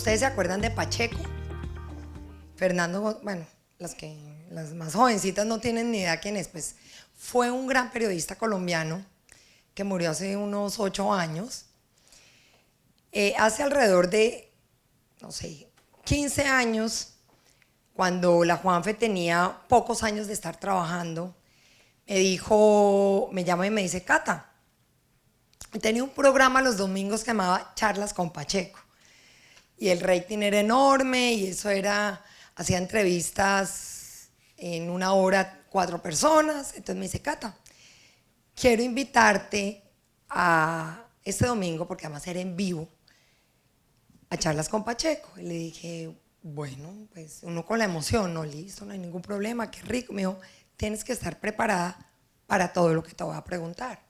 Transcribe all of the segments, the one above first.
¿Ustedes se acuerdan de Pacheco? Fernando, bueno, las más jovencitas no tienen ni idea quién es, pues fue un gran periodista colombiano que murió hace unos 8 años. Hace alrededor de, no sé, 15 años, cuando la Juanfe tenía pocos años de estar trabajando, me llama y me dice, Cata, tenía un programa los domingos que llamaba Charlas con Pacheco. Y el rating era enorme y eso era, hacía entrevistas en 1 hora, 4 personas. Entonces me dice, Cata, quiero invitarte a este domingo, porque además era en vivo, a Charlas con Pacheco. Y le dije, bueno, pues uno con la emoción, no, listo, no hay ningún problema, qué rico. Me dijo, tienes que estar preparada para todo lo que te voy a preguntar.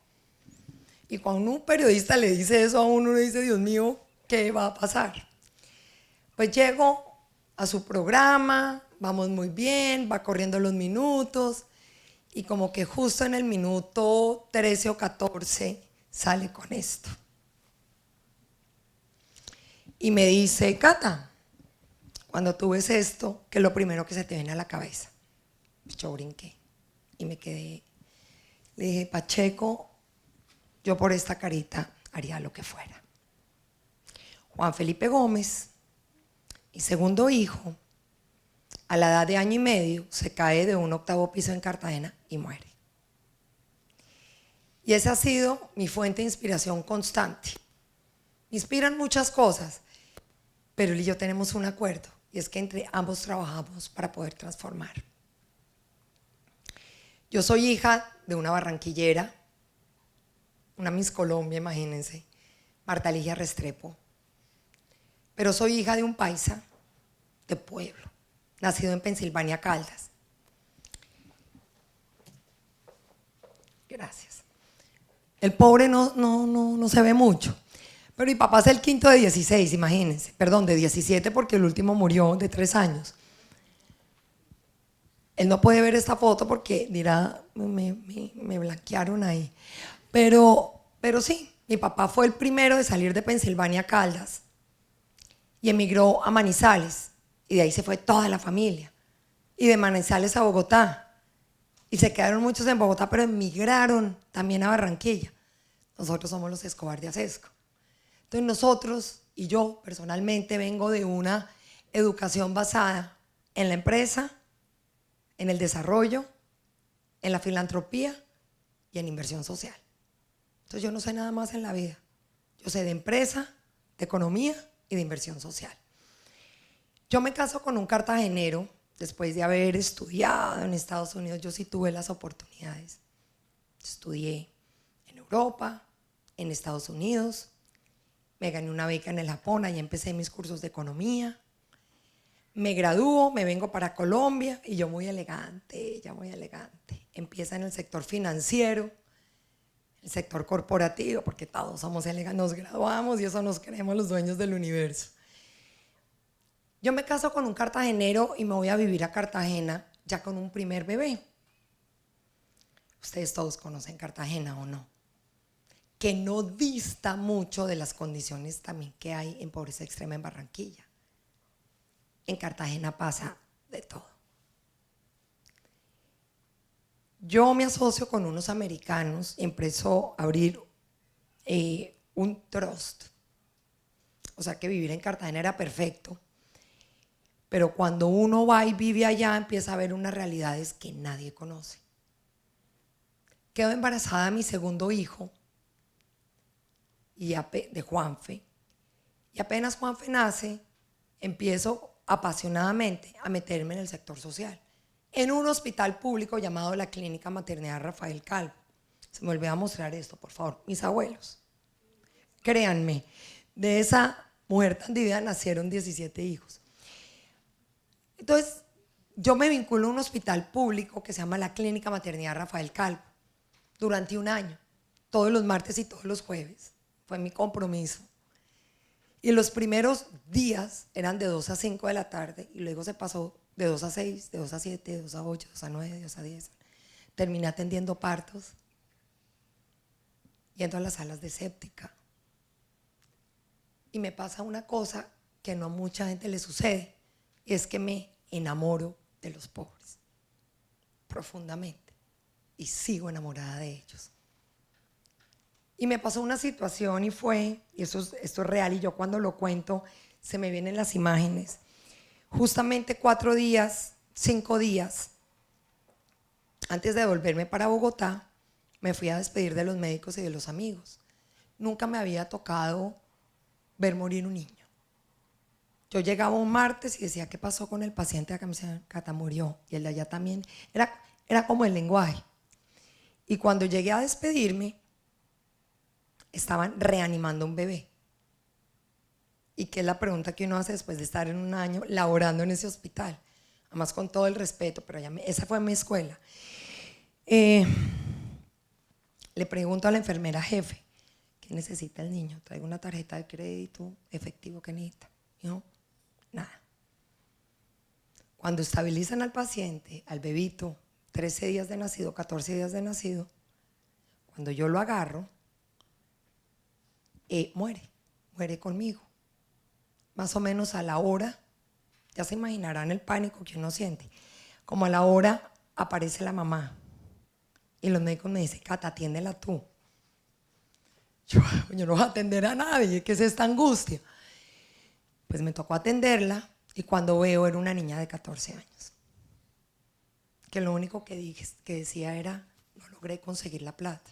Y cuando un periodista le dice eso a uno dice, Dios mío, ¿qué va a pasar? Pues llego a su programa, vamos muy bien, va corriendo los minutos y como que justo en el minuto 13 o 14 sale con esto. Y me dice, Cata, cuando tú ves esto, ¿qué es lo primero que se te viene a la cabeza? Yo brinqué y me quedé. Le dije, Pacheco, yo por esta carita haría lo que fuera. Juan Felipe Gómez, mi segundo hijo, a la edad de 1 año y medio, se cae de un 8º piso en Cartagena y muere. Y esa ha sido mi fuente de inspiración constante. Me inspiran muchas cosas, pero él y yo tenemos un acuerdo, y es que entre ambos trabajamos para poder transformar. Yo soy hija de una barranquillera, una Miss Colombia, imagínense, Marta Ligia Restrepo, pero soy hija de un paisa de pueblo, nacido en Pensilvania, Caldas. Gracias. El pobre no se ve mucho, pero mi papá es el quinto de 16, imagínense, perdón, de 17 porque el último murió de 3 años. Él no puede ver esta foto porque dirá, me blanquearon ahí. Pero sí, mi papá fue el primero de salir de Pensilvania, Caldas, y emigró a Manizales, y de ahí se fue toda la familia, y de Manizales a Bogotá, y se quedaron muchos en Bogotá, pero emigraron también a Barranquilla. Nosotros somos los Escobar de Acesco. Entonces nosotros, y yo personalmente, vengo de una educación basada en la empresa, en el desarrollo, en la filantropía y en inversión social. Entonces yo no sé nada más en la vida. Yo sé de empresa, de economía y de inversión social. Yo me caso con un cartagenero después de haber estudiado en Estados Unidos. Yo sí tuve las oportunidades. Estudié en Europa, en Estados Unidos, me gané una beca en el Japón, ahí empecé mis cursos de economía. Me gradúo, me vengo para Colombia y yo muy elegante, ella muy elegante. Empieza en el sector financiero, el sector corporativo, porque todos somos elegantes, nos graduamos y eso nos creemos los dueños del universo. Yo me caso con un cartagenero y me voy a vivir a Cartagena ya con un primer bebé. Ustedes todos conocen Cartagena, ¿o no? Que no dista mucho de las condiciones también que hay en pobreza extrema en Barranquilla. En Cartagena pasa de todo. Yo me asocio con unos americanos y empiezo a abrir un trust. O sea que vivir en Cartagena era perfecto, pero cuando uno va y vive allá empieza a ver unas realidades que nadie conoce. Quedo embarazada de mi segundo hijo, de Juanfe, y apenas Juanfe nace, empiezo apasionadamente a meterme en el sector social, en un hospital público llamado la Clínica Maternidad Rafael Calvo. Se me olvidó mostrar esto, por favor. Mis abuelos, créanme, de esa mujer tan divina nacieron 17 hijos. Entonces, yo me vinculo a un hospital público que se llama la Clínica Maternidad Rafael Calvo durante 1 año, todos los martes y todos los jueves. Fue mi compromiso. Y los primeros días eran de 2 a 5 de la tarde y luego se pasó de 2 a 6, de 2 a 7, de 2 a 8, de 2 a 9, de 2 a 10. Terminé atendiendo partos, yendo a las salas de séptica. Y me pasa una cosa que no a mucha gente le sucede, y es que me enamoro de los pobres profundamente y sigo enamorada de ellos. Y me pasó una situación y fue, y esto es real, y yo cuando lo cuento se me vienen las imágenes. Justamente 4 días, 5 días antes de volverme para Bogotá, me fui a despedir de los médicos y de los amigos. Nunca me había tocado ver morir un niño. Yo llegaba un martes y decía, ¿qué pasó con el paciente? Acá me decían, Cata murió. Y el de allá también. Era como el lenguaje. Y cuando llegué a despedirme, estaban reanimando un bebé. Y que es la pregunta que uno hace después de estar en un año laborando en ese hospital. Además, con todo el respeto, pero esa fue mi escuela. Le pregunto a la enfermera jefe, ¿qué necesita el niño? Traigo una tarjeta de crédito, efectivo, ¿qué necesita? Dijo, nada. Cuando estabilizan al paciente, al bebito, 13 días de nacido, 14 días de nacido, cuando yo lo agarro, muere conmigo. Más o menos a la hora, ya se imaginarán el pánico que uno siente, como a la hora aparece la mamá y los médicos me dicen, Cata, atiéndela tú. Yo no voy a atender a nadie, ¿qué es esta angustia? Pues me tocó atenderla y cuando veo era una niña de 14 años. Que lo único que decía era, no logré conseguir la plata.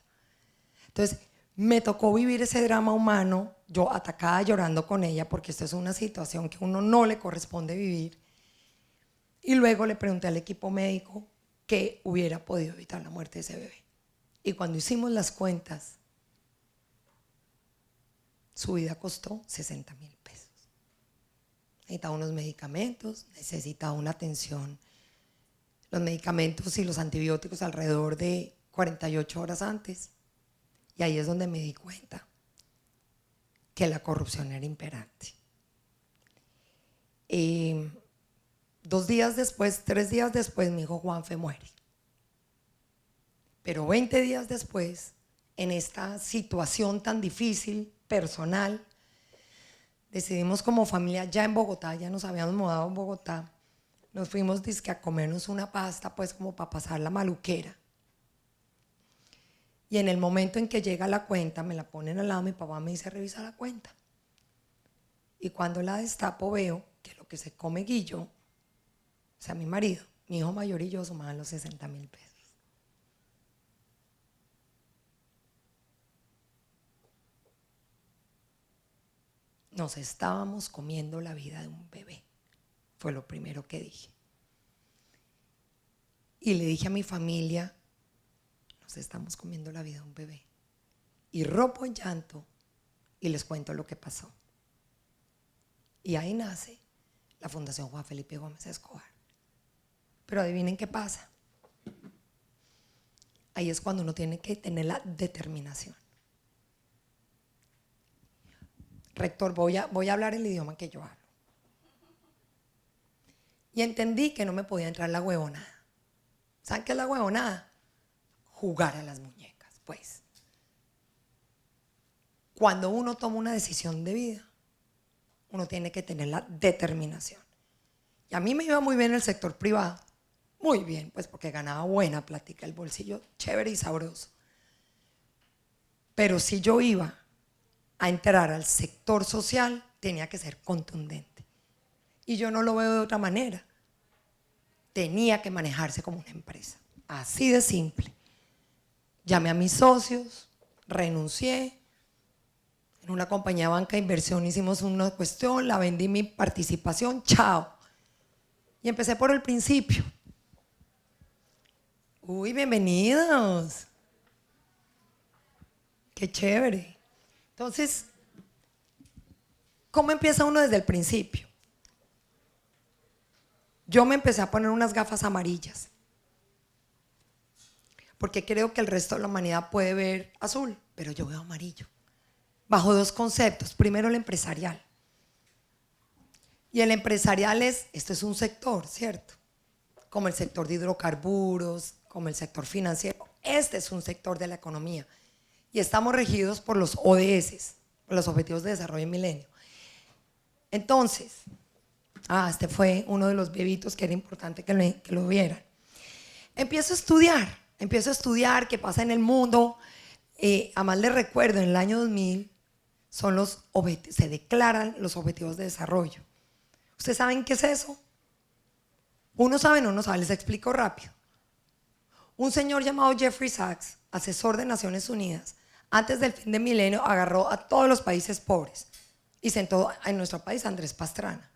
Entonces, me tocó vivir ese drama humano, yo atacada llorando con ella, porque esto es una situación que a uno no le corresponde vivir. Y luego le pregunté al equipo médico que hubiera podido evitar la muerte de ese bebé. Y cuando hicimos las cuentas, su vida costó 60,000 pesos. Necesitaba unos medicamentos, necesitaba una atención, los medicamentos y los antibióticos alrededor de 48 horas antes. Y ahí es donde me di cuenta que la corrupción era imperante. 2 días después, 3 días después, mi hijo Juanfe muere. Pero 20 días después, en esta situación tan difícil, personal, decidimos como familia, ya en Bogotá, ya nos habíamos mudado en Bogotá, nos fuimos dizque a comernos una pasta, pues como para pasar la maluquera. Y en el momento en que llega la cuenta, me la ponen al lado, mi papá me dice, revisa la cuenta. Y cuando la destapo veo que lo que se come Guillo, o sea, mi marido, mi hijo mayor y yo sumaban los 60,000 pesos. Nos estábamos comiendo la vida de un bebé, fue lo primero que dije. Y le dije a mi familia, nos estamos comiendo la vida de un bebé. Y rompo en llanto y les cuento lo que pasó. Y ahí nace la Fundación Juan Felipe Gómez Escobar. Pero adivinen qué pasa. Ahí es cuando uno tiene que tener la determinación. Rector, voy a hablar el idioma que yo hablo. Y entendí que no me podía entrar la huevonada. ¿Saben qué es la huevonada? Jugar a las muñecas, pues. Cuando uno toma una decisión de vida, uno tiene que tener la determinación. Y a mí me iba muy bien el sector privado, muy bien, pues porque ganaba buena plática, el bolsillo chévere y sabroso. Pero si yo iba a entrar al sector social, tenía que ser contundente. Y yo no lo veo de otra manera. Tenía que manejarse como una empresa, así de simple. Llamé a mis socios, renuncié. En una compañía de banca de inversión hicimos una cuestión, la vendí mi participación, chao. Y empecé por el principio. Uy, bienvenidos. Qué chévere. Entonces, ¿cómo empieza uno desde el principio? Yo me empecé a poner unas gafas amarillas, porque creo que el resto de la humanidad puede ver azul, pero yo veo amarillo. Bajo 2 conceptos. Primero, el empresarial. Y el empresarial esto es un sector, ¿cierto? Como el sector de hidrocarburos, como el sector financiero. Este es un sector de la economía. Y estamos regidos por los ODS, por los Objetivos de Desarrollo del Milenio. Entonces, este fue uno de los bebitos que era importante que lo vieran. Empiezo a estudiar qué pasa en el mundo. A más les recuerdo, en el año 2000 se declaran los objetivos de desarrollo. ¿Ustedes saben qué es eso? Uno sabe, no sabe, les explico rápido. Un señor llamado Jeffrey Sachs, asesor de Naciones Unidas, antes del fin de milenio agarró a todos los países pobres y sentó en nuestro país a Andrés Pastrana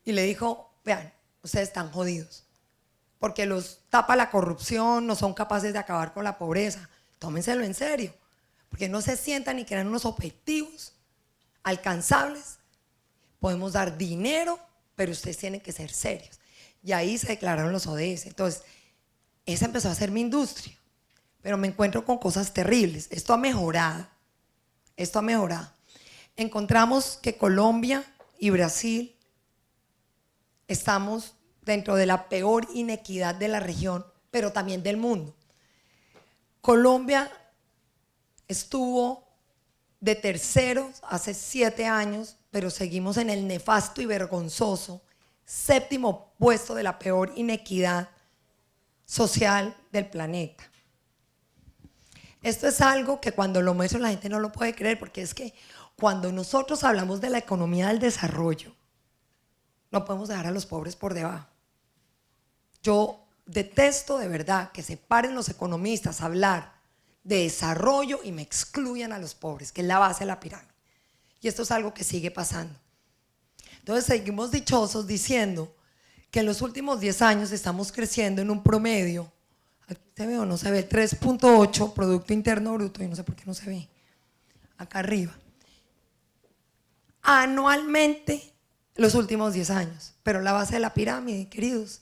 y le dijo: vean, ustedes están jodidos porque los tapa la corrupción, no son capaces de acabar con la pobreza, tómenselo en serio, porque no se sientan y crean unos objetivos alcanzables. Podemos dar dinero, pero ustedes tienen que ser serios. Y ahí se declararon los ODS. Entonces, esa empezó a ser mi industria, pero me encuentro con cosas terribles. Esto ha mejorado. Encontramos que Colombia y Brasil estamos dentro de la peor inequidad de la región, pero también del mundo. Colombia estuvo de terceros hace 7 años, pero seguimos en el nefasto y vergonzoso 7º puesto de la peor inequidad social del planeta. Esto es algo que cuando lo muestro la gente no lo puede creer, porque es que cuando nosotros hablamos de la economía del desarrollo, no podemos dejar a los pobres por debajo. Yo detesto de verdad que se paren los economistas a hablar de desarrollo y me excluyan a los pobres, que es la base de la pirámide. Y esto es algo que sigue pasando. Entonces seguimos dichosos diciendo que en los últimos 10 años estamos creciendo en un promedio, aquí se ve o no se ve, 3.8 Producto Interno Bruto, y no sé por qué no se ve, acá arriba, anualmente los últimos 10 años. Pero la base de la pirámide, queridos,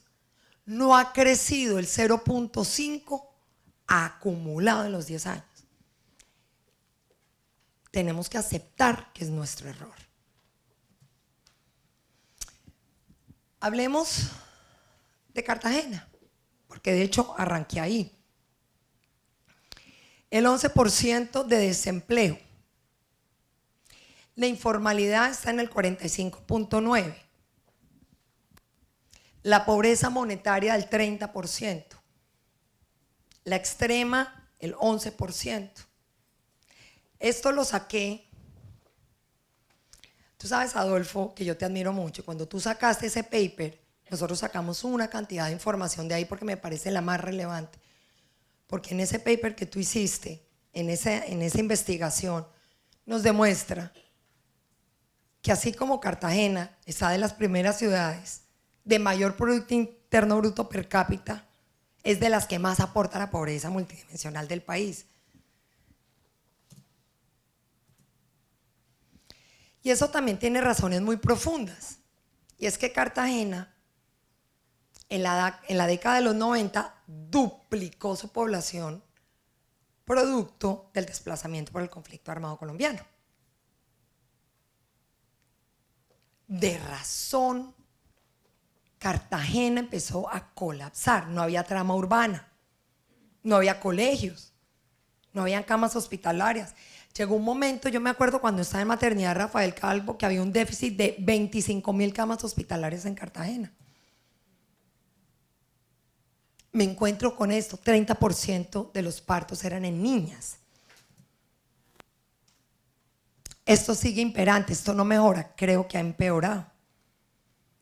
no ha crecido el 0.5 acumulado en los 10 años. Tenemos que aceptar que es nuestro error. Hablemos de Cartagena, porque de hecho arranqué ahí. El 11% de desempleo. La informalidad está en el 45.9%. La pobreza monetaria del 30%. La extrema, el 11%. Esto lo saqué. Tú sabes, Adolfo, que yo te admiro mucho. Cuando tú sacaste ese paper, nosotros sacamos una cantidad de información de ahí porque me parece la más relevante. Porque en ese paper que tú hiciste, en esa investigación, nos demuestra que así como Cartagena está de las primeras ciudades de mayor Producto Interno Bruto per cápita, es de las que más aporta a la pobreza multidimensional del país. Y eso también tiene razones muy profundas. Y es que Cartagena, en la década de los 90, duplicó su población producto del desplazamiento por el conflicto armado colombiano. De razón, Cartagena empezó a colapsar. No había trama urbana, no había colegios, no había camas hospitalarias. Llegó un momento, yo me acuerdo cuando estaba en maternidad Rafael Calvo, que había un déficit de 25.000 camas hospitalarias en Cartagena. Me encuentro con esto, 30% de los partos eran en niñas. Esto sigue imperante, esto no mejora, creo que ha empeorado.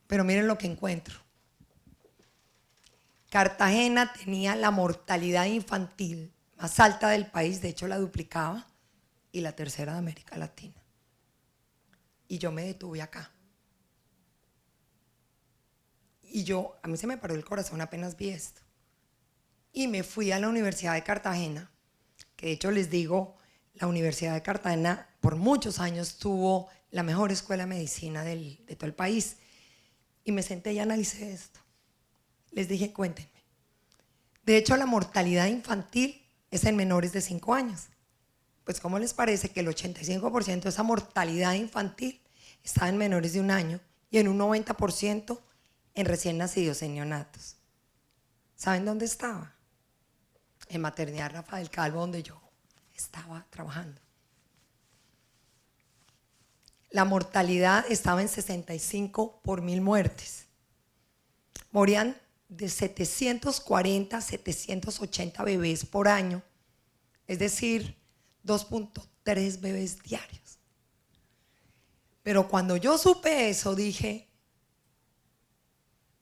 Pero miren lo que encuentro. Cartagena tenía la mortalidad infantil más alta del país, de hecho la duplicaba, y la tercera de América Latina. Y yo me detuve acá. Y a mí se me paró el corazón apenas vi esto. Y me fui a la Universidad de Cartagena, que de hecho les digo, la Universidad de Cartagena por muchos años tuvo la mejor escuela de medicina de todo el país. Y me senté y analicé esto. Les dije, cuéntenme. De hecho, la mortalidad infantil es en menores de 5 años. Pues, ¿cómo les parece que el 85% de esa mortalidad infantil está en menores de 1 año y en un 90% en recién nacidos, en neonatos? ¿Saben dónde estaba? En maternidad Rafael Calvo, donde yo estaba trabajando. la mortalidad estaba en 65 por 1000 muertes. Morían de 740 a 780 bebés por año, es decir, 2.3 bebés diarios. Pero cuando yo supe eso, dije,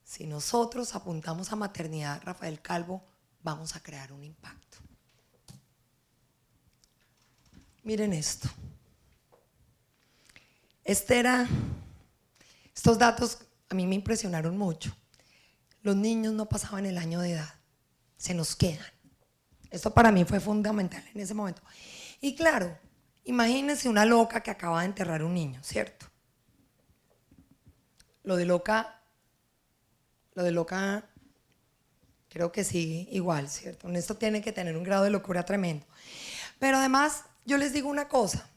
si nosotros apuntamos a maternidad, Rafael Calvo, vamos a crear un impacto. Miren esto. Estos datos a mí me impresionaron mucho. Los niños no pasaban el año de edad, se nos quedan. Esto para mí fue fundamental en ese momento. Y claro, imagínense una loca que acaba de enterrar un niño, ¿cierto? Lo de loca, creo que sí, igual, ¿cierto? En esto tiene que tener un grado de locura tremendo. Pero además, yo les digo una cosa,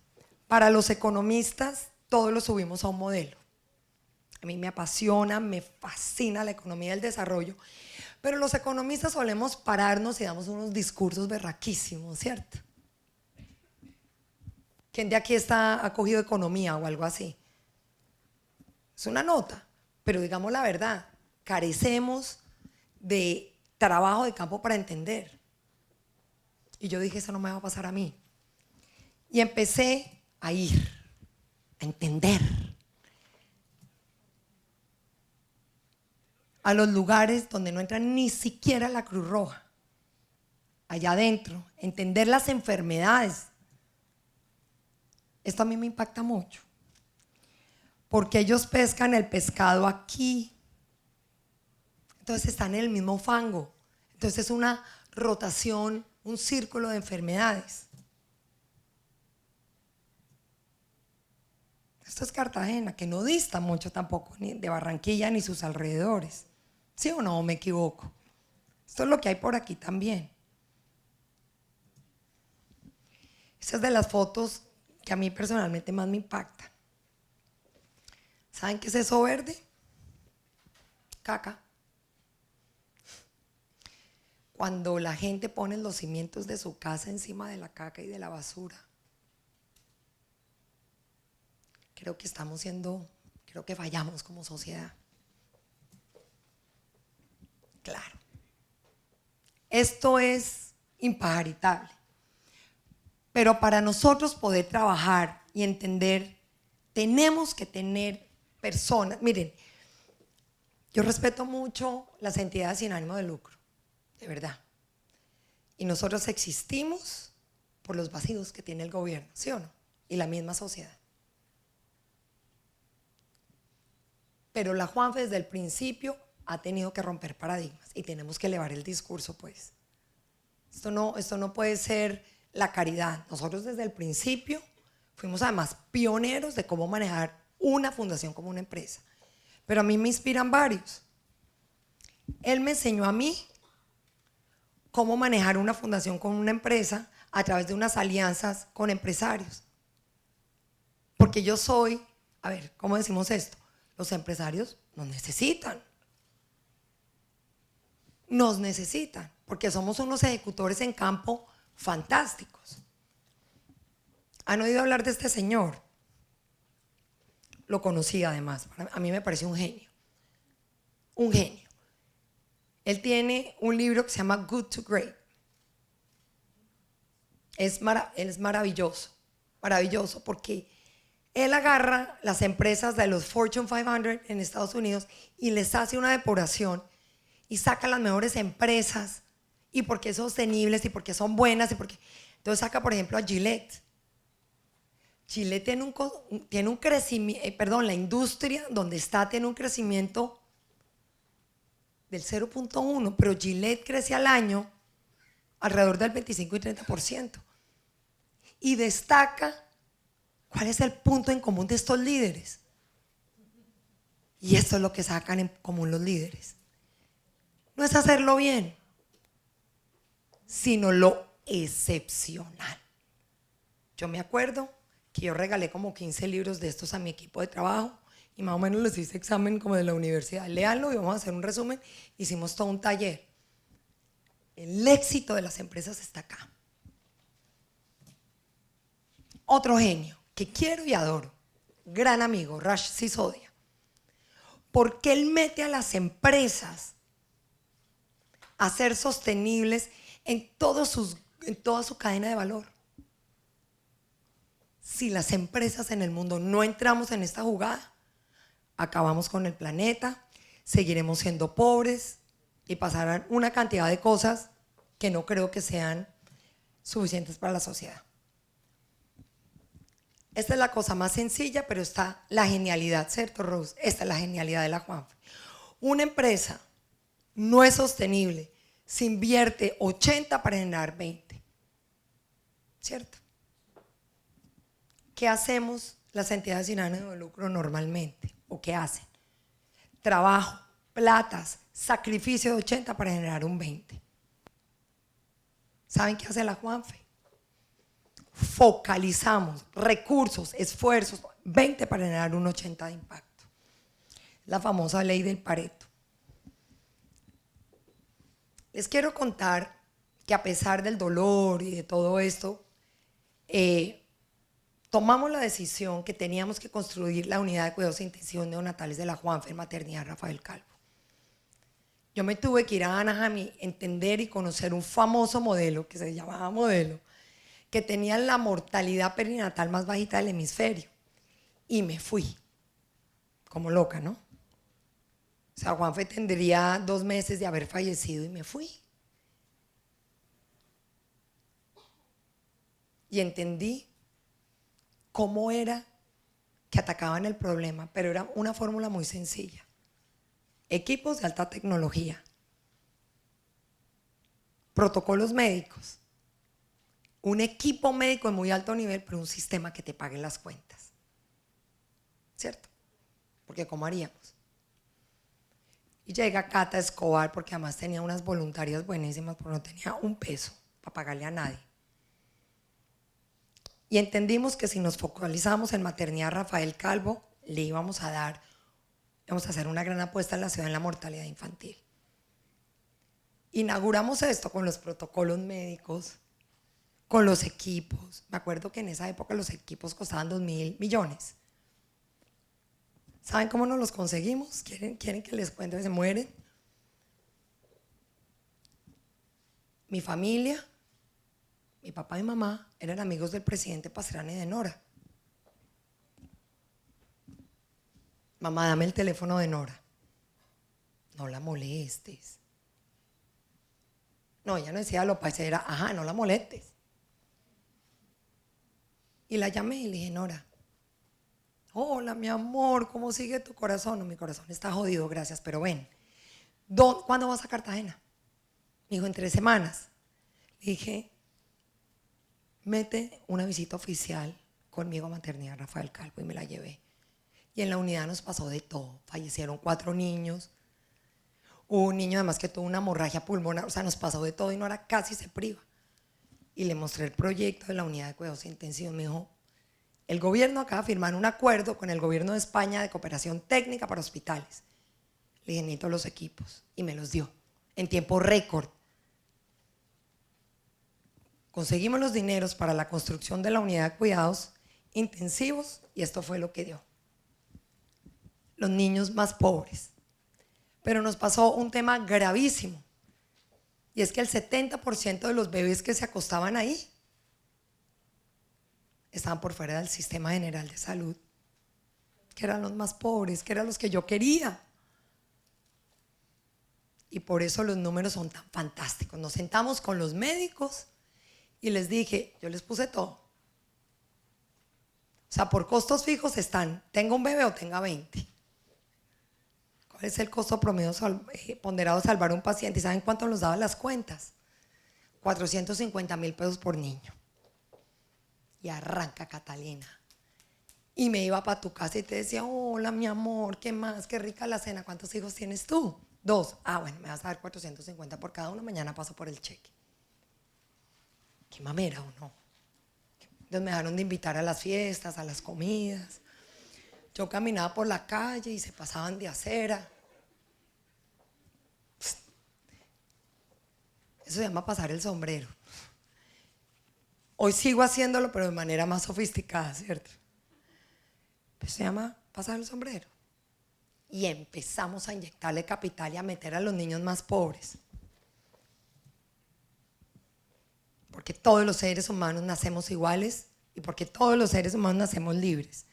para los economistas, todos lo subimos a un modelo. A mí me apasiona, me fascina la economía del desarrollo, pero los economistas solemos pararnos y damos unos discursos berraquísimos, ¿cierto? ¿Quién de aquí ha cogido economía o algo así? Es una nota, pero digamos la verdad, carecemos de trabajo de campo para entender. Y yo dije, eso no me va a pasar a mí. Y empecé a ir, a entender a los lugares donde no entra ni siquiera la Cruz Roja, allá adentro, entender las enfermedades. Esto a mí me impacta mucho, porque ellos pescan el pescado aquí, entonces están en el mismo fango, entonces es una rotación, un círculo de enfermedades. Esto es Cartagena, que no dista mucho tampoco ni de Barranquilla ni sus alrededores. ¿Sí o no? ¿Me equivoco? Esto es lo que hay por aquí también. Esta es de las fotos que a mí personalmente más me impactan. ¿Saben qué es eso verde? Caca. Cuando la gente pone los cimientos de su casa encima de la caca y de la basura. Creo que creo que fallamos como sociedad. Claro. Esto es imparitable. Pero para nosotros poder trabajar y entender, tenemos que tener personas. Miren, yo respeto mucho las entidades sin ánimo de lucro, de verdad. Y nosotros existimos por los vacíos que tiene el gobierno, ¿sí o no? Y la misma sociedad. Pero la Juanfe desde el principio ha tenido que romper paradigmas y tenemos que elevar el discurso, pues. Esto no puede ser la caridad. Nosotros desde el principio fuimos además pioneros de cómo manejar una fundación como una empresa. Pero a mí me inspiran varios. Él me enseñó a mí cómo manejar una fundación con una empresa a través de unas alianzas con empresarios. Porque yo soy, a ver, ¿cómo decimos esto? Los empresarios nos necesitan. Nos necesitan, porque somos unos ejecutores en campo fantásticos. ¿Han oído hablar de este señor? Lo conocí además, a mí me pareció un genio. Un genio. Él tiene un libro que se llama Good to Great. Él es maravilloso, maravilloso, porque él agarra las empresas de los Fortune 500 en Estados Unidos y les hace una depuración y saca las mejores empresas y porque son sostenibles y porque son buenas y porque… Entonces saca, por ejemplo, a Gillette. Gillette tiene un crecimiento, la industria donde está tiene un crecimiento del 0.1, pero Gillette crece al año alrededor del 25 y 30%. Y destaca cuál es el punto en común de estos líderes. Y esto es lo que sacan en común los líderes. No es hacerlo bien, sino lo excepcional. Yo me acuerdo que yo regalé como 15 libros de estos a mi equipo de trabajo y más o menos les hice examen como de la universidad. Léanlo y vamos a hacer un resumen. Hicimos todo un taller. El éxito de las empresas está acá. Otro genio que quiero y adoro, gran amigo, Rash Sisodia, porque él mete a las empresas a ser sostenibles en toda su cadena de valor. Si las empresas en el mundo no entramos en esta jugada, acabamos con el planeta, seguiremos siendo pobres y pasarán una cantidad de cosas que no creo que sean suficientes para la sociedad. Esta es la cosa más sencilla, pero está la genialidad, ¿cierto, Rose? Esta es la genialidad de la Juanfe. Una empresa no es sostenible si invierte 80 para generar 20, ¿cierto? ¿Qué hacemos las entidades sin ánimo de lucro normalmente? ¿O qué hacen? Trabajo, platas, sacrificio de 80 para generar un 20. ¿Saben qué hace la Juanfe? Focalizamos recursos, esfuerzos, 20 para generar un 80 de impacto. La famosa ley del Pareto. Les quiero contar que a pesar del dolor y de todo esto, tomamos la decisión que teníamos que construir la unidad de cuidados intensivos neonatales de la Juanfe en Maternidad Rafael Calvo. Yo me tuve que ir a Anaheim y entender y conocer un famoso modelo que se llamaba modelo, que tenía la mortalidad perinatal más bajita del hemisferio. Y me fui, como loca, ¿no? O sea, Juanfe tendría 2 meses de haber fallecido y me fui. Y entendí cómo era que atacaban el problema, pero era una fórmula muy sencilla. Equipos de alta tecnología, protocolos médicos, un equipo médico de muy alto nivel, pero un sistema que te pague las cuentas. ¿Cierto? Porque ¿cómo haríamos? Y llega Cata Escobar, porque además tenía unas voluntarias buenísimas, pero no tenía un peso para pagarle a nadie. Y entendimos que si nos focalizamos en Maternidad Rafael Calvo, le íbamos a hacer una gran apuesta en la ciudad en la mortalidad infantil. Inauguramos esto con los protocolos médicos, con los equipos. Me acuerdo que en esa época los equipos costaban 2.000 millones. ¿Saben cómo nos los conseguimos? ¿Quieren que les cuente? Se mueren. Mi familia, mi papá y mi mamá eran amigos del presidente Pastrana y de Nora. Mamá, dame el teléfono de Nora. No la molestes. No, ella no decía lo paisa, era, ajá, no la molestes. Y la llamé y le dije, Nora, hola, mi amor, ¿cómo sigue tu corazón? No, mi corazón está jodido, gracias, pero ven. ¿Cuándo vas a Cartagena? Me dijo, en 3 semanas. Le dije, mete una visita oficial conmigo a Maternidad Rafael Calvo, y me la llevé. Y en la unidad nos pasó de todo. Fallecieron 4 niños. Hubo un niño además que tuvo una hemorragia pulmonar, o sea, nos pasó de todo y Nora casi se priva. Y le mostré el proyecto de la unidad de cuidados intensivos. Me dijo, el gobierno acaba de firmar un acuerdo con el gobierno de España de cooperación técnica para hospitales. Le dije, necesito los equipos, y me los dio en tiempo récord. Conseguimos los dineros para la construcción de la unidad de cuidados intensivos y esto fue lo que dio. Los niños más pobres. Pero nos pasó un tema gravísimo, y es que el 70% de los bebés que se acostaban ahí estaban por fuera del sistema general de salud, que eran los más pobres, que eran los que yo quería. Y por eso los números son tan fantásticos. Nos sentamos con los médicos y les dije, yo les puse todo. O sea, por costos fijos están, tenga un bebé o tenga 20. ¿Cuál es el costo promedio ponderado de salvar a un paciente? ¿Y saben cuánto nos daban las cuentas? 450.000 pesos por niño. Y arranca Catalina. Y me iba para tu casa y te decía, hola mi amor, ¿qué más? Qué rica la cena. ¿Cuántos hijos tienes tú? 2. Ah, bueno, me vas a dar 450 por cada uno, mañana paso por el cheque. Qué mamera, ¿o no? Entonces me dejaron de invitar a las fiestas, a las comidas. Yo caminaba por la calle y se pasaban de acera. Eso se llama pasar el sombrero. Hoy sigo haciéndolo, pero de manera más sofisticada, ¿cierto? Se llama pasar el sombrero. Y empezamos a inyectarle capital y a meter a los niños más pobres. Porque todos los seres humanos nacemos iguales y porque todos los seres humanos nacemos libres.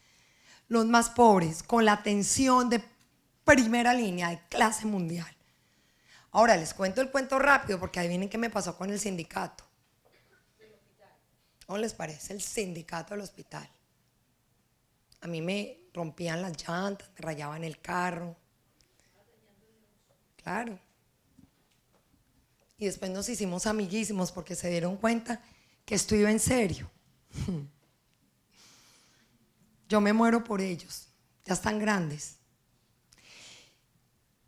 Los más pobres, con la atención de primera línea, de clase mundial. Ahora les cuento el cuento rápido porque adivinen qué me pasó con el sindicato. ¿Cómo les parece el sindicato del hospital? A mí me rompían las llantas, me rayaban el carro. Claro. Y después nos hicimos amiguísimos porque se dieron cuenta que esto iba en serio. Yo me muero por ellos, ya están grandes.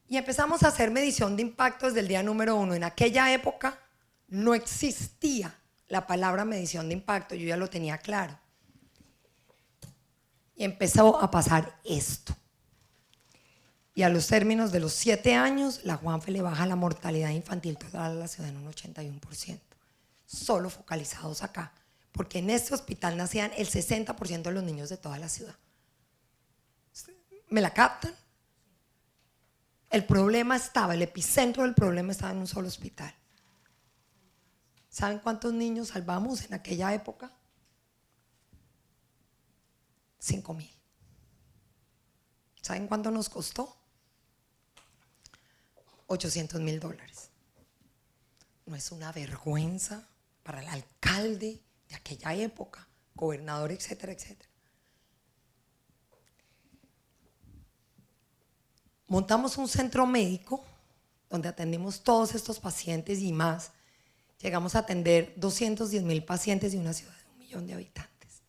Y empezamos a hacer medición de impacto desde el día número 1. En aquella época no existía la palabra medición de impacto, yo ya lo tenía claro. Y empezó a pasar esto. Y a los términos de los 7 años, la Juanfe le baja la mortalidad infantil total a la ciudad en un 81%. Solo focalizados acá. Porque en este hospital nacían el 60% de los niños de toda la ciudad. ¿Me la captan? El problema estaba, el epicentro del problema estaba en un solo hospital. ¿Saben cuántos niños salvamos en aquella época? 5,000. ¿Saben cuánto nos costó? $800,000. ¿No es una vergüenza para el alcalde de aquella época, gobernador, etcétera, etcétera? Montamos un centro médico donde atendimos todos estos pacientes y más. Llegamos a atender 210,000 pacientes de una ciudad de 1 millón de habitantes.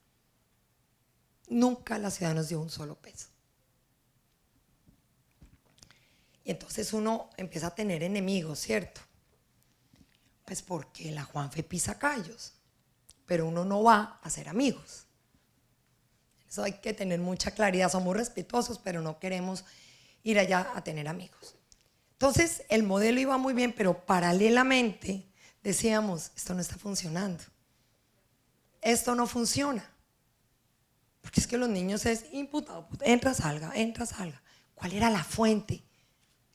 Nunca la ciudad nos dio un solo peso. Y entonces uno empieza a tener enemigos, ¿cierto? Pues porque la Juanfe pisa callos, pero uno no va a ser amigos. Eso hay que tener mucha claridad. Somos respetuosos, pero no queremos ir allá a tener amigos. Entonces el modelo iba muy bien, pero paralelamente decíamos, esto no está funcionando. Esto no funciona. Porque es que los niños es imputado, entra, salga, entra, salga. ¿Cuál era la fuente?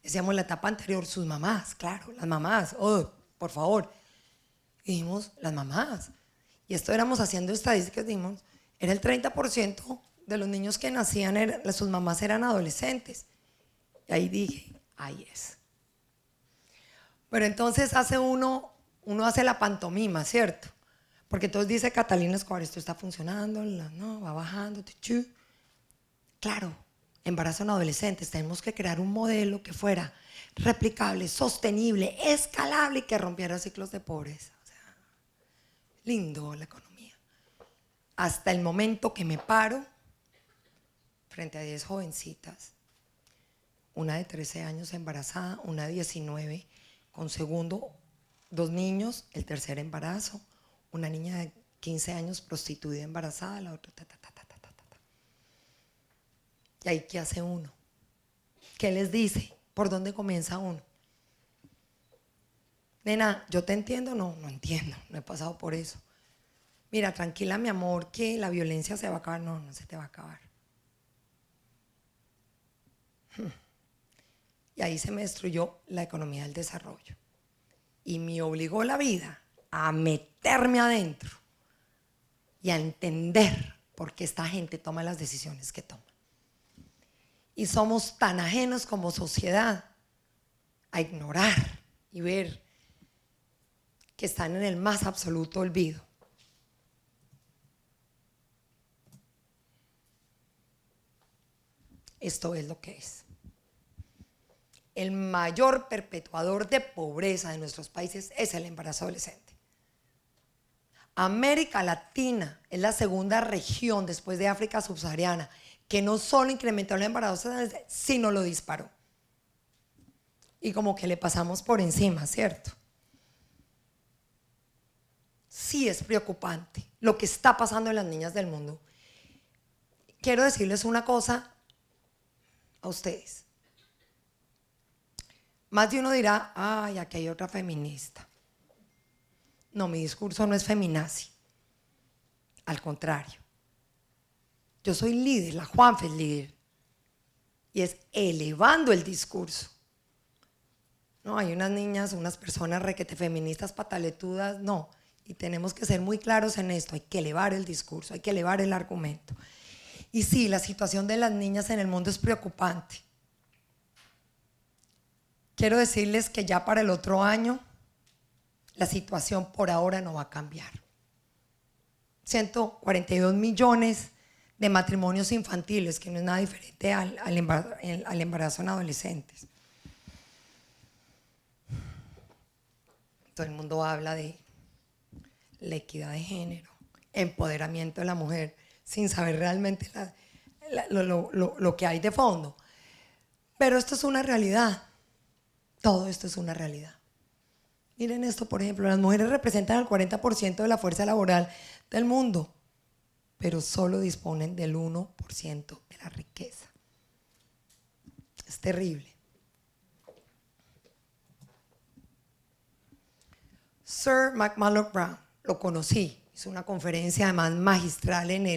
Decíamos la etapa anterior, sus mamás, claro, las mamás, oh, por favor. Y dijimos, las mamás. Y esto éramos haciendo estadísticas, dijimos, era el 30% de los niños que nacían, sus mamás eran adolescentes. Y ahí dije, ahí es. Pero entonces uno hace la pantomima, ¿cierto? Porque entonces dice Catalina Escobar, esto está funcionando, no, va bajando, Claro, embarazo en adolescentes, tenemos que crear un modelo que fuera replicable, sostenible, escalable y que rompiera ciclos de pobreza. O sea, lindo la economía. Hasta el momento que me paro frente a 10 jovencitas, una de 13 años embarazada, una de 19 con segundo, 2 niños, el tercer embarazo, una niña de 15 años prostituida embarazada, la otra Y ahí, ¿qué hace uno? ¿Qué les dice? ¿Por dónde comienza uno? Nena, ¿yo te entiendo? No, no entiendo, no he pasado por eso. Mira, tranquila mi amor, que la violencia se va a acabar. No, no se te va a acabar. Y ahí se me destruyó la economía del desarrollo. Y me obligó la vida a meterme adentro y a entender por qué esta gente toma las decisiones que toma. Y somos tan ajenos como sociedad a ignorar y ver que están en el más absoluto olvido. Esto es lo que es. El mayor perpetuador de pobreza de nuestros países es el embarazo adolescente. América Latina es la segunda región después de África subsahariana que no solo incrementó el embarazo adolescente, sino lo disparó. Y como que le pasamos por encima, ¿cierto? Sí es preocupante lo que está pasando en las niñas del mundo. Quiero decirles una cosa a ustedes. Más de uno dirá, ay, aquí hay otra feminista. No, mi discurso no es feminazi. Al contrario. Yo soy líder, la Juanfe es líder. Y es elevando el discurso. No, hay unas niñas, unas personas requete feministas pataletudas, no. Y tenemos que ser muy claros en esto, hay que elevar el discurso, hay que elevar el argumento. Y sí, la situación de las niñas en el mundo es preocupante. Quiero decirles que ya para el otro año la situación por ahora no va a cambiar. 142 millones de matrimonios infantiles, que no es nada diferente al embarazo en adolescentes. Todo el mundo habla de la equidad de género, empoderamiento de la mujer, sin saber realmente lo que hay de fondo. Pero esto es una realidad. Todo esto es una realidad. Miren esto, por ejemplo, las mujeres representan el 40% de la fuerza laboral del mundo, pero solo disponen del 1% de la riqueza. Es terrible. Sir McMulloch Brown, lo conocí, hizo una conferencia además magistral en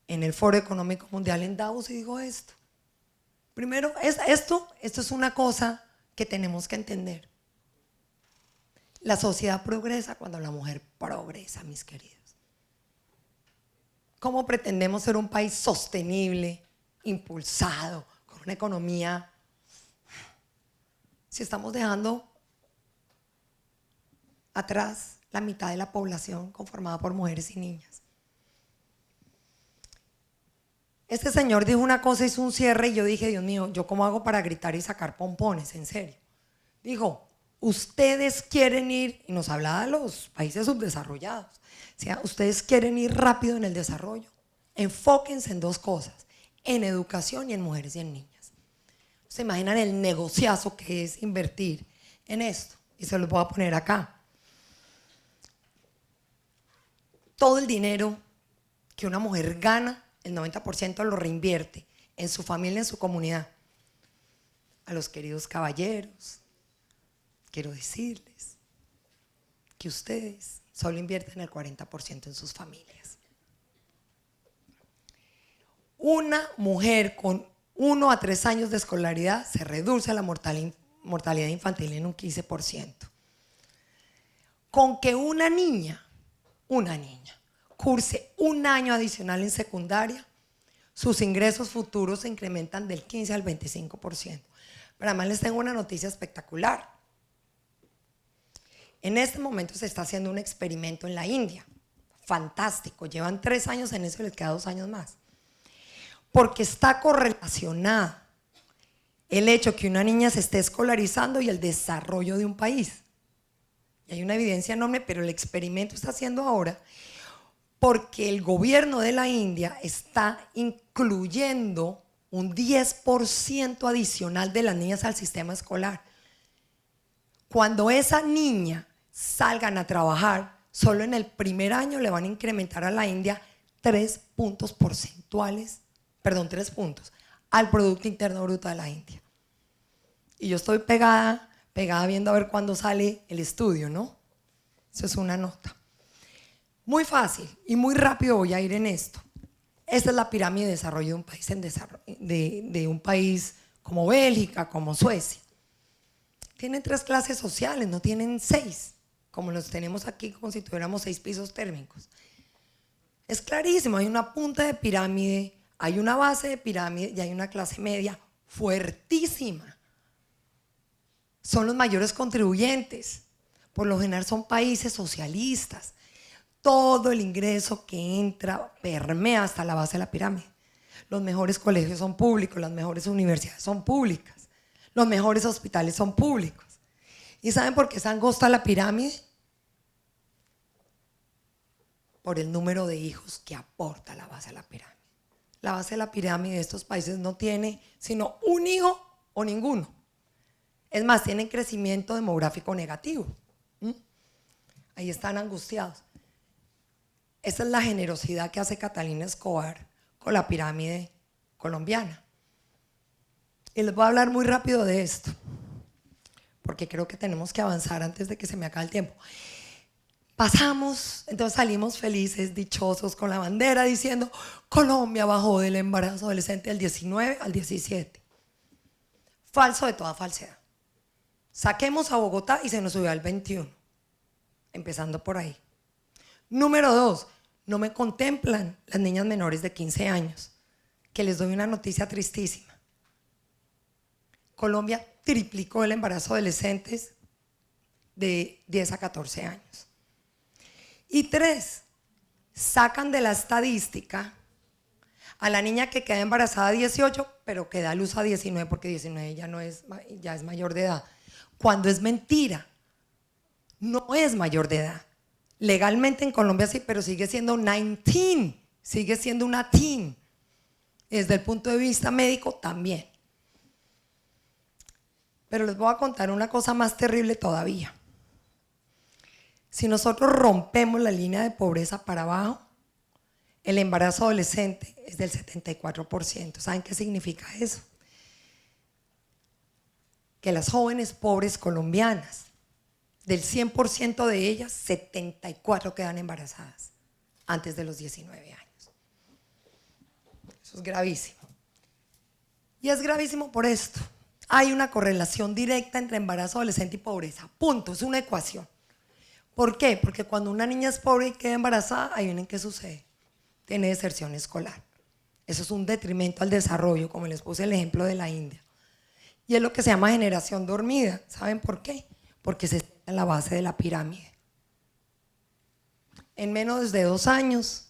el Foro Económico Mundial en Davos y dijo esto. Primero, esto es una cosa que tenemos que entender. La sociedad progresa cuando la mujer progresa, mis queridos. ¿Cómo pretendemos ser un país sostenible, impulsado, con una economía, si estamos dejando atrás la mitad de la población conformada por mujeres y niñas? Este señor dijo una cosa, hizo un cierre y yo dije, Dios mío, ¿yo cómo hago para gritar y sacar pompones? En serio. Dijo, ustedes quieren ir, y nos hablaba de los países subdesarrollados, o sea, ustedes quieren ir rápido en el desarrollo, enfóquense en dos cosas, en educación y en mujeres y en niñas. ¿Se imaginan el negociazo que es invertir en esto? Y se los voy a poner acá. Todo el dinero que una mujer gana, el 90% lo reinvierte en su familia, en su comunidad. A los queridos caballeros, quiero decirles que ustedes solo invierten el 40% en sus familias. Una mujer con 1 a 3 años de escolaridad se reduce la mortalidad infantil en un 15%. Con que una niña curse un año adicional en secundaria, sus ingresos futuros se incrementan del 15 al 25%. Pero además les tengo una noticia espectacular. En este momento se está haciendo un experimento en la India. Fantástico, llevan 3 años en eso y les queda 2 años más. Porque está correlacionado el hecho que una niña se esté escolarizando y el desarrollo de un país. Y hay una evidencia enorme, pero el experimento está haciendo ahora porque el gobierno de la India está incluyendo un 10% adicional de las niñas al sistema escolar. Cuando esa niña salgan a trabajar, solo en el primer año le van a incrementar a la India 3 puntos al Producto Interno Bruto de la India. Y yo estoy pegada viendo a ver cuándo sale el estudio, ¿no? Eso es una nota. Muy fácil y muy rápido voy a ir en esto. Esta es la pirámide de desarrollo de un país de un país como Bélgica, como Suecia. Tienen 3 clases sociales, no tienen 6, como los tenemos aquí, como si tuviéramos 6 pisos térmicos. Es clarísimo, hay una punta de pirámide, hay una base de pirámide y hay una clase media fuertísima. Son los mayores contribuyentes, por lo general son países socialistas. Todo el ingreso que entra permea hasta la base de la pirámide. Los mejores colegios son públicos, las mejores universidades son públicas, los mejores hospitales son públicos. ¿Y saben por qué es angosta la pirámide? Por el número de hijos que aporta la base de la pirámide. La base de la pirámide de estos países no tiene sino un hijo o ninguno. Es más, tienen crecimiento demográfico negativo. Ahí están angustiados. Esa es la generosidad que hace Catalina Escobar con la pirámide colombiana. Y les voy a hablar muy rápido de esto, porque creo que tenemos que avanzar antes de que se me acabe el tiempo. Pasamos, entonces salimos felices, dichosos, con la bandera diciendo: Colombia bajó del embarazo adolescente del 19 al 17. Falso de toda falsedad. Saquemos a Bogotá y se nos subió al 21. Empezando por ahí. Número 2, no me contemplan las niñas menores de 15 años, que les doy una noticia tristísima. Colombia triplicó el embarazo de adolescentes de 10 a 14 años. Y 3, sacan de la estadística a la niña que queda embarazada a 18, pero que da luz a 19, porque 19 ya es mayor de edad. Cuando es mentira, no es mayor de edad. Legalmente en Colombia sí, pero sigue siendo 19, sigue siendo una teen. Desde el punto de vista médico también. Pero les voy a contar una cosa más terrible todavía. Si nosotros rompemos la línea de pobreza para abajo, el embarazo adolescente es del 74%. ¿Saben qué significa eso? Que las jóvenes pobres colombianas, del 100% de ellas, 74 quedan embarazadas antes de los 19 años. Eso es gravísimo. Y es gravísimo por esto. Hay una correlación directa entre embarazo adolescente y pobreza. Punto, es una ecuación. ¿Por qué? Porque cuando una niña es pobre y queda embarazada, ahí vienen qué sucede. Tiene deserción escolar. Eso es un detrimento al desarrollo, como les puse el ejemplo de la India. Y es lo que se llama generación dormida. ¿Saben por qué? Porque se está en la base de la pirámide. En menos de 2 años,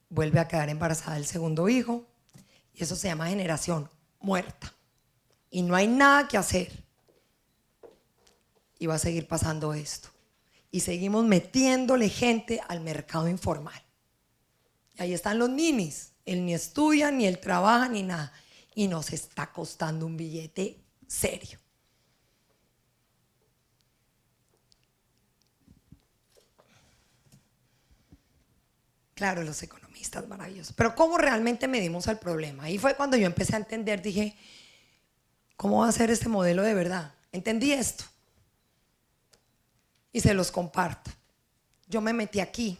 vuelve a quedar embarazada el segundo hijo, y eso se llama generación muerta. Y no hay nada que hacer. Y va a seguir pasando esto. Y seguimos metiéndole gente al mercado informal. Y ahí están los ninis. Él ni estudia, ni él trabaja, ni nada. Y nos está costando un billete serio. Claro, los economistas maravillosos. Pero ¿cómo realmente medimos el problema? Ahí fue cuando yo empecé a entender, dije, ¿cómo va a ser este modelo de verdad? Entendí esto. Y se los comparto. Yo me metí aquí.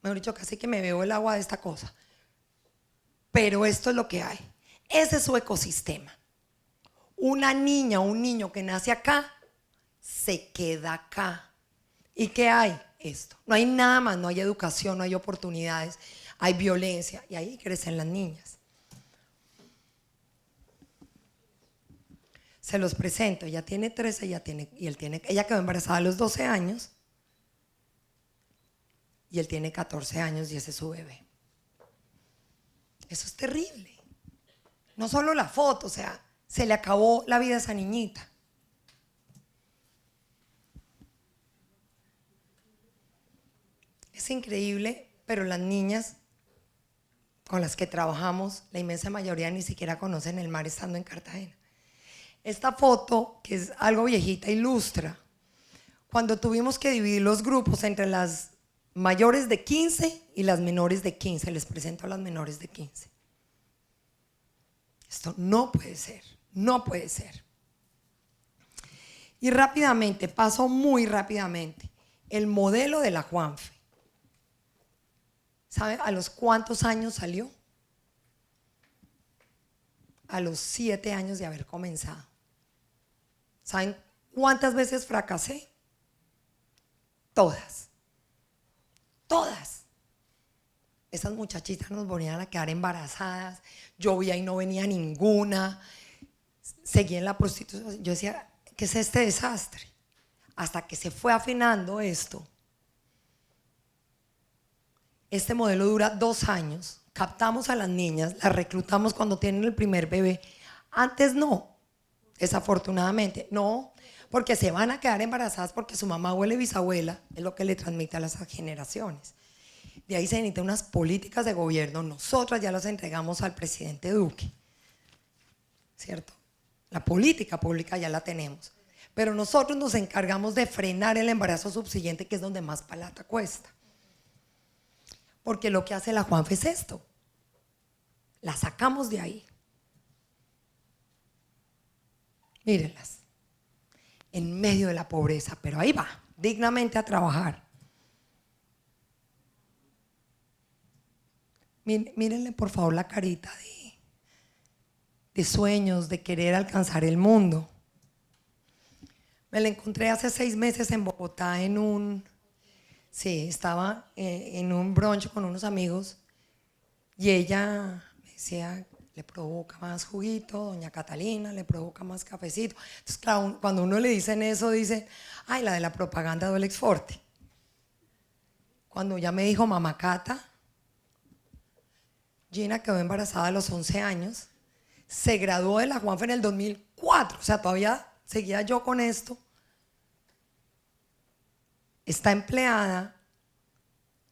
Mejor dicho, casi que me bebo el agua de esta cosa. Pero esto es lo que hay. Ese es su ecosistema. Una niña o un niño que nace acá, se queda acá. ¿Y qué hay? Esto. No hay nada más, no hay educación, no hay oportunidades, hay violencia y ahí crecen las niñas. Se los presento, ella tiene 13, ella quedó embarazada a los 12 años y él tiene 14 años y ese es su bebé. Eso es terrible. No solo la foto, o sea, se le acabó la vida a esa niñita. Es increíble, pero las niñas con las que trabajamos, la inmensa mayoría ni siquiera conocen el mar estando en Cartagena. Esta foto, que es algo viejita, ilustra cuando tuvimos que dividir los grupos entre las mayores de 15 y las menores de 15. Les presento a las menores de 15. Esto no puede ser, no puede ser. Y rápidamente, paso muy rápidamente, el modelo de la Juanfe. ¿Sabe a los cuántos años salió? A los 7 años de haber comenzado. ¿Saben cuántas veces fracasé? Todas. Todas. Esas muchachitas nos ponían a quedar embarazadas, llovía y no venía ninguna, seguía en la prostitución. Yo decía, ¿qué es este desastre? Hasta que se fue afinando esto. Este modelo dura 2 años, captamos a las niñas, las reclutamos cuando tienen el primer bebé. Antes no, desafortunadamente, no, porque se van a quedar embarazadas porque su mamá, abuela y bisabuela es lo que le transmite a las generaciones. De ahí se necesitan unas políticas de gobierno, nosotras ya las entregamos al presidente Duque, ¿cierto? La política pública ya la tenemos, pero nosotros nos encargamos de frenar el embarazo subsiguiente, que es donde más plata cuesta. Porque lo que hace la Juanfe es esto, la sacamos de ahí. Mírenlas. en medio de la pobreza, pero ahí va, dignamente a trabajar. Mírenle por favor la carita de sueños, de querer alcanzar el mundo. Me la encontré hace 6 meses en Bogotá estaba en un brunch con unos amigos y ella me decía, le provoca más juguito, doña Catalina, le provoca más cafecito. Entonces, claro, cuando uno le dicen eso, dicen, ay, la de la propaganda de Olex Forte. Cuando ya me dijo mamá Cata, Gina quedó embarazada a los 11 años, se graduó de la Juanfe en el 2004, o sea, todavía seguía yo con esto. Está empleada,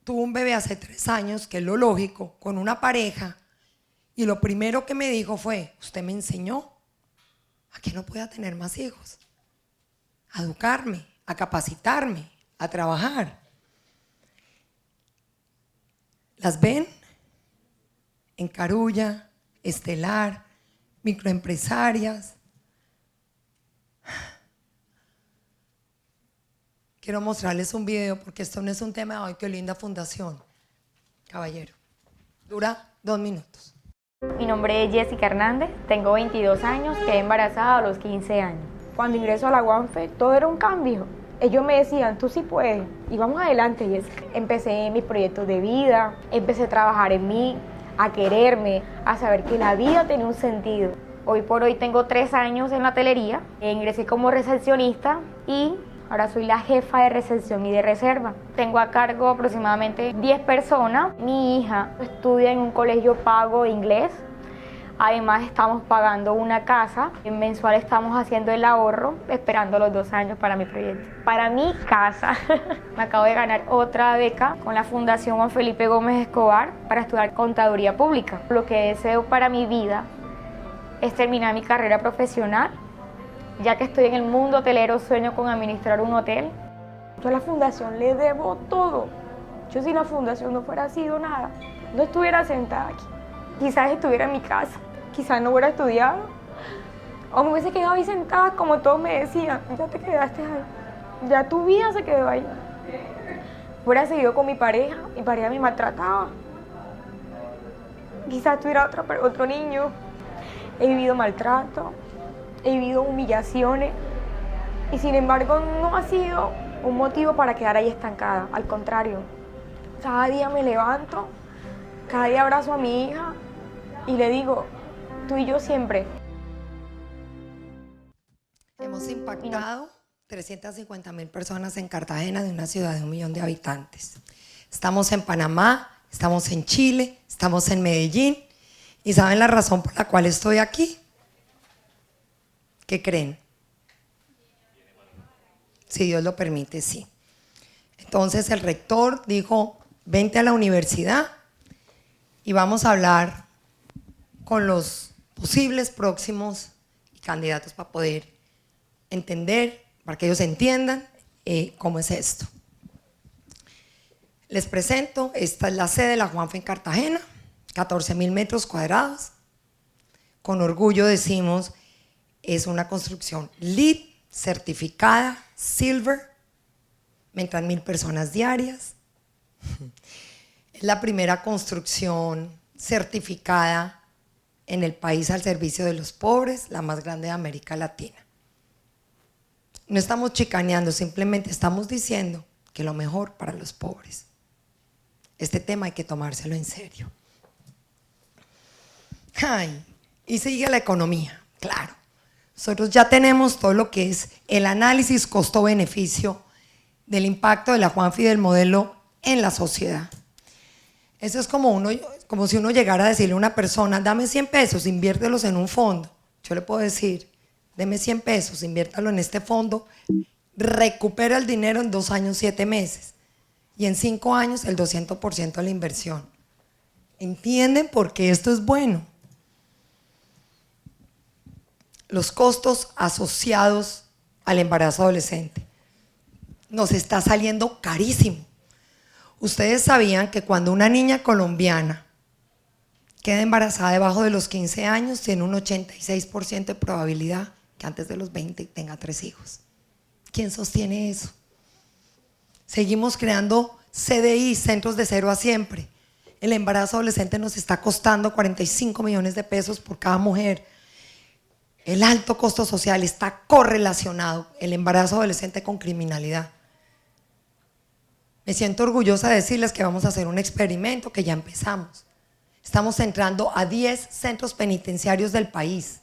tuvo un bebé hace 3 años, que es lo lógico, con una pareja, y lo primero que me dijo fue, usted me enseñó a que no podía tener más hijos, a educarme, a capacitarme, a trabajar. ¿Las ven? En Carulla, Estelar, microempresarias. Quiero mostrarles un video porque esto no es un tema de hoy, qué linda fundación. Caballero, dura 2 minutos. Mi nombre es Jessica Hernández, tengo 22 años, quedé embarazada a los 15 años. Cuando ingreso a la Juanfe, todo era un cambio. Ellos me decían, tú sí puedes, y vamos adelante, Jessica. Empecé mis proyectos de vida, empecé a trabajar en mí, a quererme, a saber que la vida tenía un sentido. Hoy por hoy tengo 3 años en la hotelería, ingresé como recepcionista y ahora soy la jefa de recepción y de reserva. Tengo a cargo aproximadamente 10 personas. Mi hija estudia en un colegio pago de inglés. Además estamos pagando una casa. En mensual estamos haciendo el ahorro, esperando los 2 años para mi proyecto. Para mi casa, me acabo de ganar otra beca con la Fundación Juan Felipe Gómez Escobar para estudiar contaduría pública. Lo que deseo para mi vida es terminar mi carrera profesional. Ya que estoy en el mundo hotelero, sueño con administrar un hotel. Yo a la fundación le debo todo. Yo sin la fundación no fuera sido nada. No estuviera sentada aquí. Quizás estuviera en mi casa. Quizás no hubiera estudiado. O me hubiese quedado ahí sentada como todos me decían. Ya te quedaste ahí. Ya tu vida se quedó ahí. Hubiera seguido con mi pareja. Mi pareja me maltrataba. Quizás tuviera otro niño. He vivido maltrato. He vivido humillaciones y sin embargo no ha sido un motivo para quedar ahí estancada. Al contrario, cada día me levanto, cada día abrazo a mi hija y le digo, tú y yo siempre. Hemos impactado 350,000 personas en Cartagena, de una ciudad de 1 millón de habitantes. Estamos en Panamá, estamos en Chile, estamos en Medellín. ¿Y saben la razón por la cual estoy aquí? ¿Qué creen? Si Dios lo permite, sí. Entonces el rector dijo, vente a la universidad y vamos a hablar con los posibles próximos candidatos para poder entender, para que ellos entiendan cómo es esto. Les presento, esta es la sede de la Juanfe en Cartagena, 14,000 metros cuadrados. Con orgullo decimos, es una construcción LEED, certificada, Silver, me entran 1,000 personas diarias. Es la primera construcción certificada en el país al servicio de los pobres, la más grande de América Latina. No estamos chicaneando, simplemente estamos diciendo que lo mejor para los pobres. Este tema hay que tomárselo en serio. Ay, y sigue la economía, claro. Nosotros ya tenemos todo lo que es el análisis costo-beneficio del impacto de la Juanfe y del modelo en la sociedad. Eso es como si uno llegara a decirle a una persona, dame 100 pesos, inviértelos en un fondo. Yo le puedo decir, deme 100 pesos, inviértalo en este fondo, recupera el dinero en 2 años, 7 meses. Y en 5 años el 200% de la inversión. ¿Entienden por qué esto es bueno? Los costos asociados al embarazo adolescente. Nos está saliendo carísimo. Ustedes sabían que cuando una niña colombiana queda embarazada debajo de los 15 años, tiene un 86% de probabilidad que antes de los 20 tenga 3 hijos. ¿Quién sostiene eso? Seguimos creando CDI, centros de cero a siempre. El embarazo adolescente nos está costando 45 millones de pesos por cada mujer. El alto costo social está correlacionado, el embarazo adolescente, con criminalidad. Me siento orgullosa de decirles que vamos a hacer un experimento que ya empezamos. Estamos entrando a 10 centros penitenciarios del país.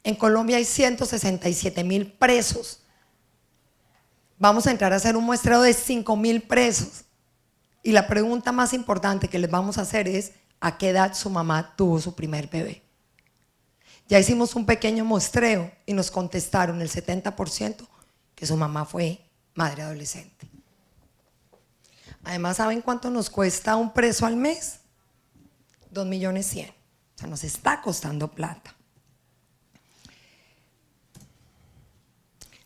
En Colombia hay 167,000 presos. Vamos a entrar a hacer un muestreo de 5,000 presos. Y la pregunta más importante que les vamos a hacer es: ¿a qué edad su mamá tuvo su primer bebé? Ya hicimos un pequeño muestreo y nos contestaron el 70% que su mamá fue madre adolescente. Además, ¿saben cuánto nos cuesta un preso al mes? 2.100.000. O sea, nos está costando plata.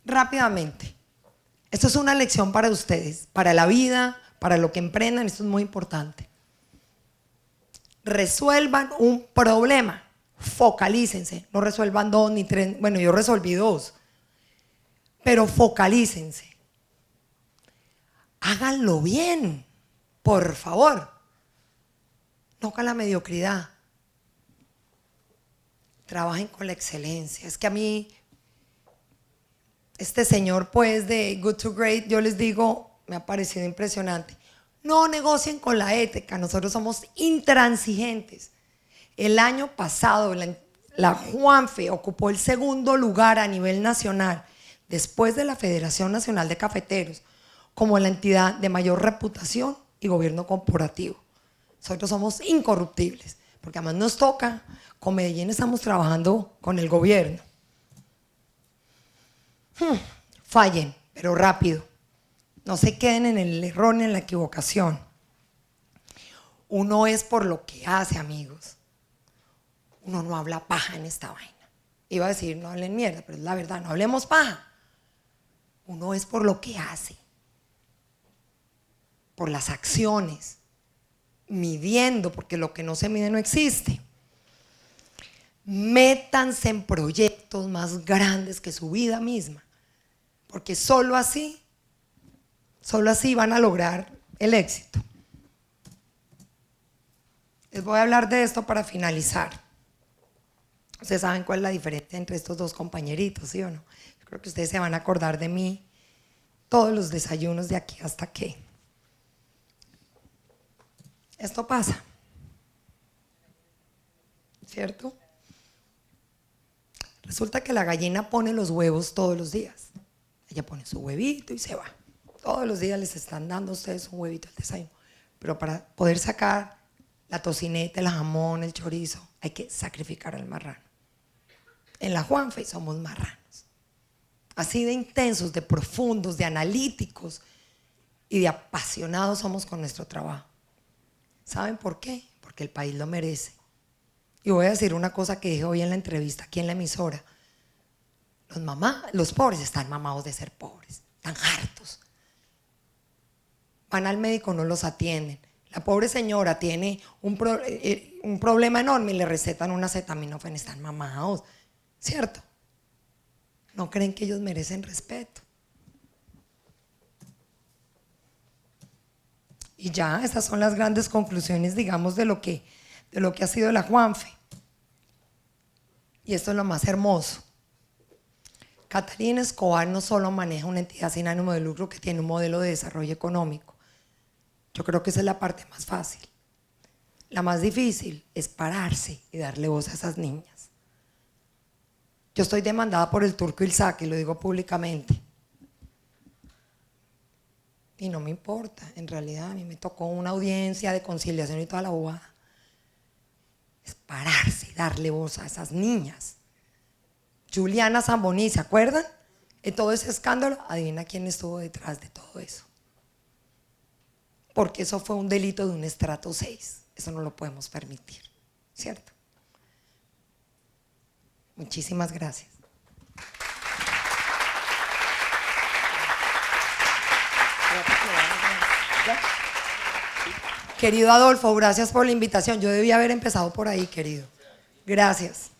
Rápidamente, esto es una lección para ustedes, para la vida, para lo que emprendan. Esto es muy importante. Resuelvan un problema, focalícense, no resuelvan 2 ni 3, bueno, yo resolví 2, pero focalícense. Háganlo bien, por favor, no con la mediocridad. Trabajen con la excelencia. Es que a mí, este señor pues de Good to Great, yo les digo, me ha parecido impresionante. No negocien con la ética, nosotros somos intransigentes. El año pasado la Juanfe ocupó el 2º lugar a nivel nacional, después de la Federación Nacional de Cafeteros, como la entidad de mayor reputación y gobierno corporativo. Nosotros somos incorruptibles, porque además nos toca, con Medellín estamos trabajando con el gobierno. Fallen, pero rápido. No se queden en el error ni en la equivocación. Uno es por lo que hace, amigos. Uno no habla paja en esta vaina. Iba a decir, no hablen mierda, pero es la verdad, no hablemos paja. Uno es por lo que hace, por las acciones, midiendo, porque lo que no se mide no existe. Métanse en proyectos más grandes que su vida misma, porque solo así van a lograr el éxito. Les voy a hablar de esto para finalizar. Ustedes saben cuál es la diferencia entre estos dos compañeritos, ¿sí o no? Yo creo que ustedes se van a acordar de mí todos los desayunos de aquí hasta que esto pasa, ¿cierto? Resulta que la gallina pone los huevos todos los días. Ella pone su huevito y se va. Todos los días les están dando a ustedes un huevito al desayuno. Pero para poder sacar la tocineta, el jamón, el chorizo, hay que sacrificar al marrano. En la Juanfe somos marranos. Así de intensos, de profundos, de analíticos y de apasionados somos con nuestro trabajo. ¿Saben por qué? Porque el país lo merece. Y voy a decir una cosa que dije hoy en la entrevista aquí en la emisora. Los pobres están mamados de ser pobres, están hartos. Van al médico, no los atienden. La pobre señora tiene un problema enorme y le recetan una acetaminofén, están mamados, ¿cierto? ¿No creen que ellos merecen respeto? Y ya, esas son las grandes conclusiones, digamos, de lo que ha sido la Juanfe. Y esto es lo más hermoso. Catalina Escobar no solo maneja una entidad sin ánimo de lucro que tiene un modelo de desarrollo económico. Yo creo que esa es la parte más fácil. La más difícil es pararse y darle voz a esas niñas. Yo estoy demandada por el Turco Ilzaque, lo digo públicamente. Y no me importa, en realidad a mí me tocó una audiencia de conciliación y toda la bobada. Es pararse y darle voz a esas niñas. Juliana Zamboní, ¿se acuerdan? En todo ese escándalo, adivina quién estuvo detrás de todo eso. Porque eso fue un delito de un estrato 6. Eso no lo podemos permitir, ¿cierto? Muchísimas gracias. Querido Adolfo, gracias por la invitación. Yo debía haber empezado por ahí, querido. Gracias.